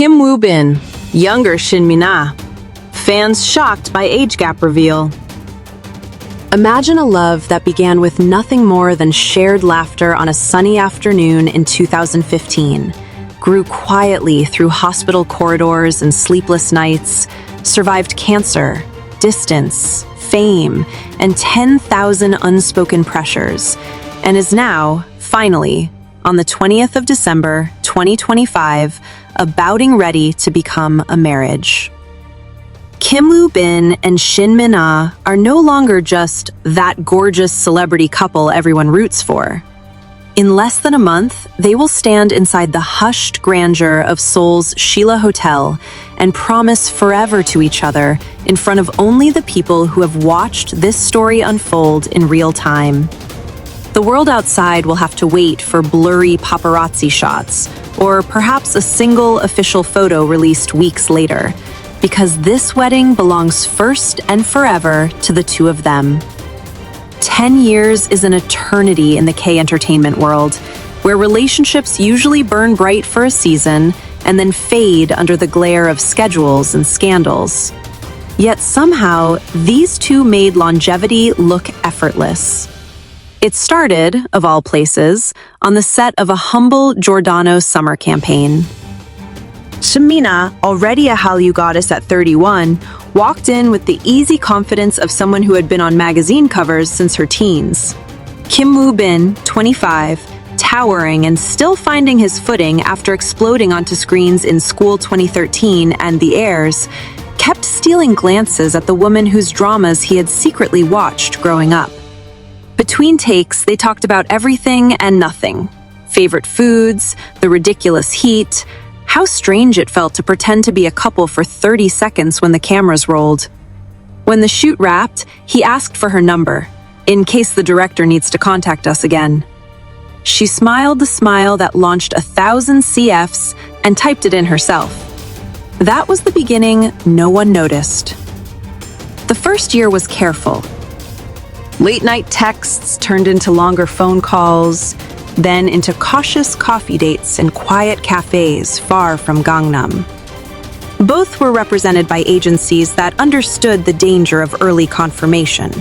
Kim Woo-bin, younger Shin Min-ah. Fans shocked by age gap reveal. Imagine a love that began with nothing more than shared laughter on a sunny afternoon in 2015, grew quietly through hospital corridors and sleepless nights, survived cancer, distance, fame, and 10,000 unspoken pressures, and is now, finally, on the 20th of December, 2025, abouting ready to become a marriage. Kim Woo-bin and Shin Min-ah are no longer just that gorgeous celebrity couple everyone roots for. In less than a month, they will stand inside the hushed grandeur of Seoul's Shilla hotel and promise forever to each other in front of only the people who have watched this story unfold in real time. The world outside will have to wait for blurry paparazzi shots, or perhaps a single official photo released weeks later, because this wedding belongs first and forever to the two of them. 10 years is an eternity in the K-entertainment world, where relationships usually burn bright for a season and then fade under the glare of schedules and scandals. Yet somehow, these two made longevity look effortless. It started, of all places, on the set of a humble Giordano summer campaign. Shin Min-ah, already a Hallyu goddess at 31, walked in with the easy confidence of someone who had been on magazine covers since her teens. Kim Woo-bin, 25, towering and still finding his footing after exploding onto screens in School 2013 and the Heirs, kept stealing glances at the woman whose dramas he had secretly watched growing up. Between takes, they talked about everything and nothing. Favorite foods, the ridiculous heat, how strange it felt to pretend to be a couple for 30 seconds when the cameras rolled. When the shoot wrapped, he asked for her number, in case the director needs to contact us again. She smiled the smile that launched 1,000 CFs and typed it in herself. That was the beginning no one noticed. The first year was careful. Late-night texts turned into longer phone calls, then into cautious coffee dates in quiet cafes far from Gangnam. Both were represented by agencies that understood the danger of early confirmation,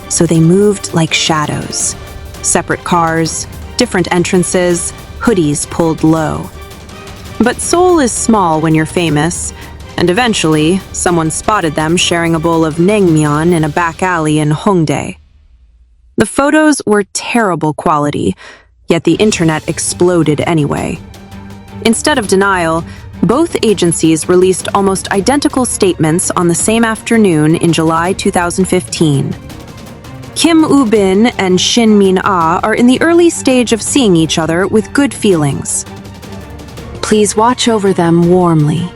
so they moved like shadows. Separate cars, different entrances, hoodies pulled low. But Seoul is small when you're famous, and eventually, someone spotted them sharing a bowl of naengmyeon in a back alley in Hongdae. The photos were terrible quality, yet the internet exploded anyway. Instead of denial, both agencies released almost identical statements on the same afternoon in July 2015. Kim Woo-bin and Shin Min-ah are in the early stage of seeing each other with good feelings. Please watch over them warmly.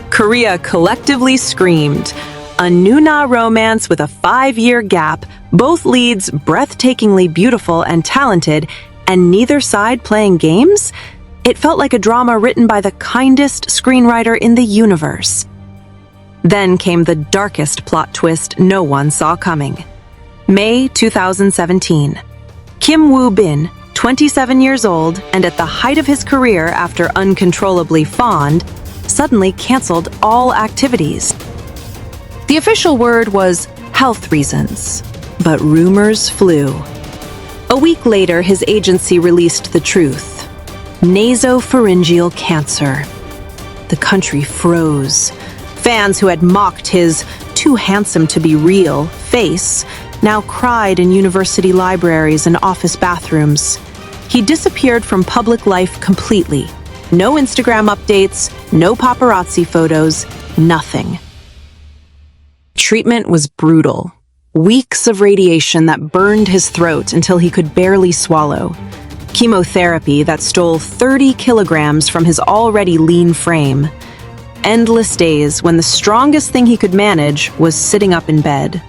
Korea collectively screamed, a Nuna romance with a 5-year gap, both leads breathtakingly beautiful and talented, and neither side playing games? It felt like a drama written by the kindest screenwriter in the universe. Then came the darkest plot twist no one saw coming. May 2017. Kim Woo-bin, 27 years old and at the height of his career after uncontrollably fond, suddenly canceled all activities. The official word was health reasons, but rumors flew. A week later, his agency released the truth: nasopharyngeal cancer. The country froze. Fans who had mocked his too handsome to be real face now cried in university libraries and office bathrooms. He disappeared from public life completely. No Instagram updates, no paparazzi photos, nothing. Treatment was brutal. Weeks of radiation that burned his throat until he could barely swallow. Chemotherapy that stole 30 kilograms from his already lean frame. Endless days when the strongest thing he could manage was sitting up in bed.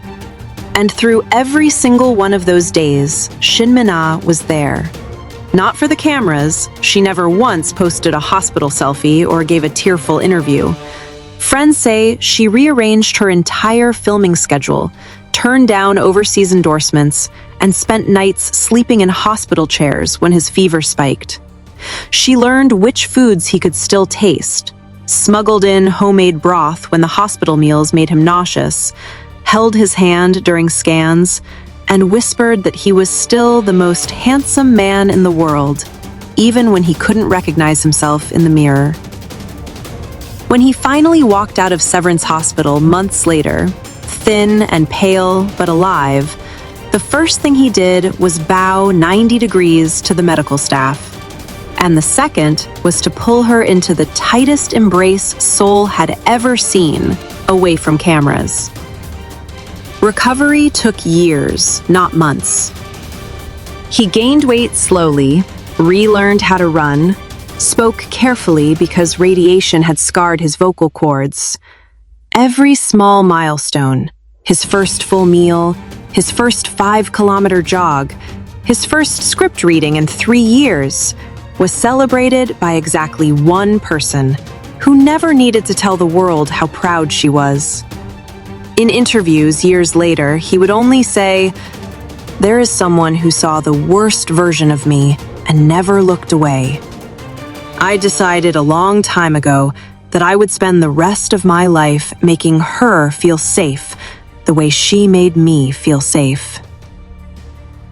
And through every single one of those days, Shin Min-ah was there. Not for the cameras, she never once posted a hospital selfie or gave a tearful interview. Friends say she rearranged her entire filming schedule, turned down overseas endorsements, and spent nights sleeping in hospital chairs when his fever spiked. She learned which foods he could still taste, smuggled in homemade broth when the hospital meals made him nauseous, held his hand during scans, and whispered that he was still the most handsome man in the world, even when he couldn't recognize himself in the mirror. When he finally walked out of Severance Hospital months later, thin and pale but alive, the first thing he did was bow 90 degrees to the medical staff. And the second was to pull her into the tightest embrace Seoul had ever seen, away from cameras. Recovery took years, not months. He gained weight slowly, relearned how to run, spoke carefully because radiation had scarred his vocal cords. Every small milestone, his first full meal, his first 5-kilometer jog, his first script reading in 3 years, was celebrated by exactly one person who never needed to tell the world how proud she was. In interviews years later, he would only say, "There is someone who saw the worst version of me and never looked away. I decided a long time ago that I would spend the rest of my life making her feel safe the way she made me feel safe."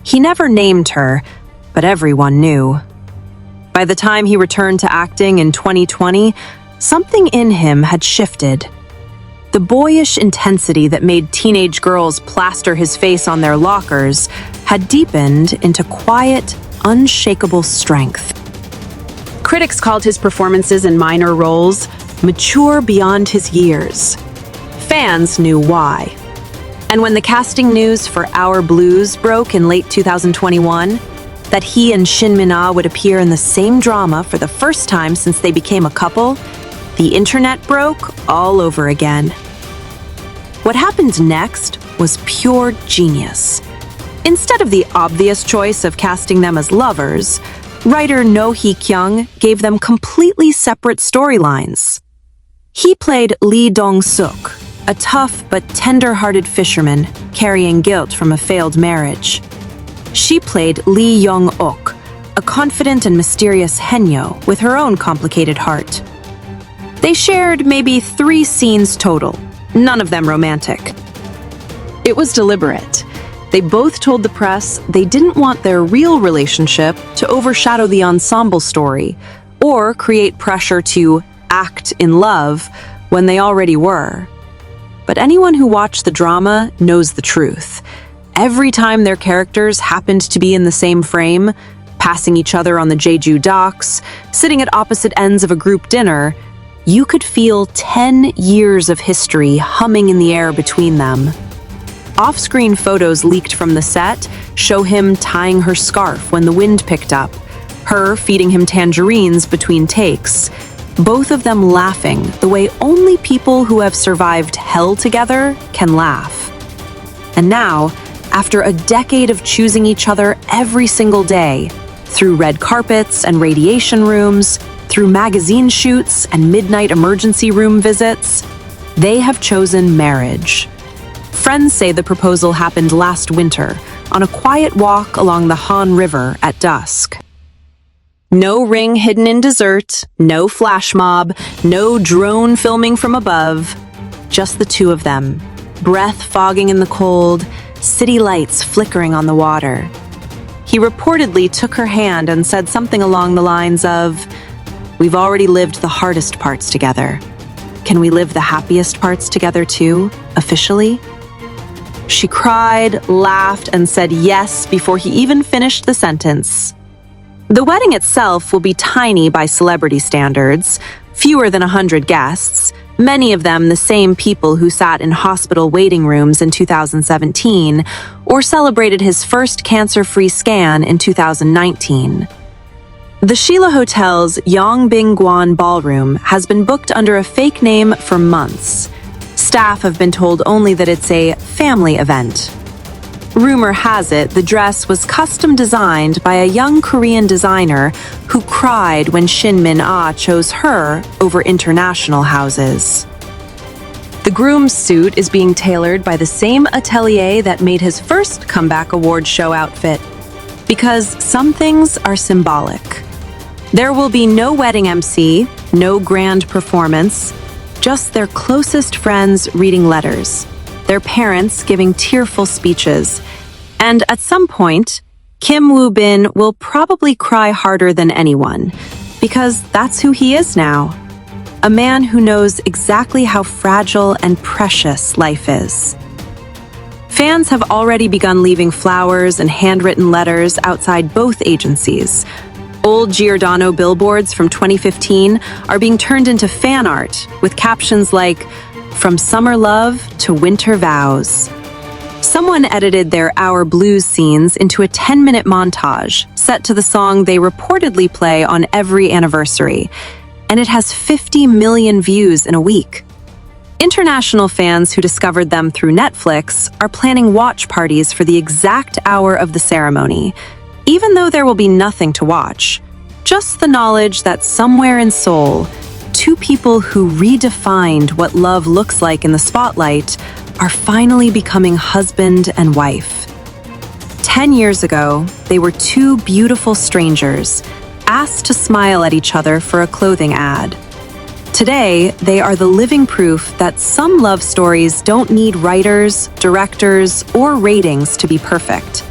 He never named her, but everyone knew. By the time he returned to acting in 2020, something in him had shifted. The boyish intensity that made teenage girls plaster his face on their lockers had deepened into quiet, unshakable strength. Critics called his performances in minor roles mature beyond his years. Fans knew why. And when the casting news for Our Blues broke in late 2021, that he and Shin Min-ah would appear in the same drama for the first time since they became a couple, the internet broke all over again. What happened next was pure genius. Instead of the obvious choice of casting them as lovers, writer No Hee-kyung gave them completely separate storylines. He played Lee Dong-suk, a tough but tender-hearted fisherman carrying guilt from a failed marriage. She played Lee Young-ok, a confident and mysterious haenyeo with her own complicated heart. They shared maybe 3 scenes total, none of them romantic. It was deliberate. They both told the press they didn't want their real relationship to overshadow the ensemble story or create pressure to act in love when they already were. But anyone who watched the drama knows the truth. Every time their characters happened to be in the same frame, passing each other on the Jeju docks, sitting at opposite ends of a group dinner, you could feel 10 years of history humming in the air between them. Off-screen photos leaked from the set show him tying her scarf when the wind picked up, her feeding him tangerines between takes, both of them laughing the way only people who have survived hell together can laugh. And now, after a decade of choosing each other every single day, through red carpets and radiation rooms, through magazine shoots and midnight emergency room visits, they have chosen marriage. Friends say the proposal happened last winter, on a quiet walk along the Han River at dusk. No ring hidden in dessert, no flash mob, no drone filming from above. Just the two of them, breath fogging in the cold, city lights flickering on the water. He reportedly took her hand and said something along the lines of, "We've already lived the hardest parts together. Can we live the happiest parts together too, officially?" She cried, laughed, and said yes before he even finished the sentence. The wedding itself will be tiny by celebrity standards, fewer than 100 guests, many of them the same people who sat in hospital waiting rooms in 2017 or celebrated his first cancer-free scan in 2019. The Shilla Hotel's Yongbingguan Ballroom has been booked under a fake name for months. Staff have been told only that it's a family event. Rumor has it the dress was custom designed by a young Korean designer who cried when Shin Min-ah chose her over international houses. The groom's suit is being tailored by the same atelier that made his first comeback award show outfit. Because some things are symbolic. There will be no wedding MC, no grand performance, just their closest friends reading letters, their parents giving tearful speeches, and at some point, Kim Woo-bin will probably cry harder than anyone, because that's who he is now. A man who knows exactly how fragile and precious life is. Fans have already begun leaving flowers and handwritten letters outside both agencies. Old Giordano billboards from 2015 are being turned into fan art with captions like, "From summer love to winter vows." Someone edited their Our Blues scenes into a 10-minute montage set to the song they reportedly play on every anniversary, and it has 50 million views in a week. International fans who discovered them through Netflix are planning watch parties for the exact hour of the ceremony, even though there will be nothing to watch. Just the knowledge that somewhere in Seoul, two people who redefined what love looks like in the spotlight are finally becoming husband and wife. 10 years ago, they were two beautiful strangers, asked to smile at each other for a clothing ad. Today, they are the living proof that some love stories don't need writers, directors, or ratings to be perfect.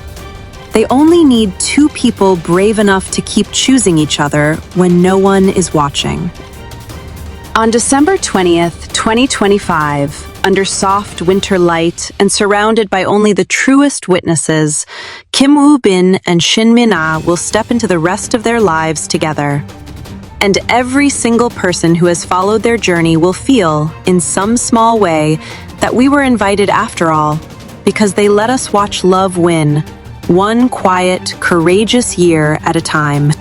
They only need two people brave enough to keep choosing each other when no one is watching. On December 20th, 2025, under soft winter light and surrounded by only the truest witnesses, Kim Woo-bin and Shin Min-ah will step into the rest of their lives together. And every single person who has followed their journey will feel, in some small way, that we were invited after all, because they let us watch love win, one quiet, courageous year at a time.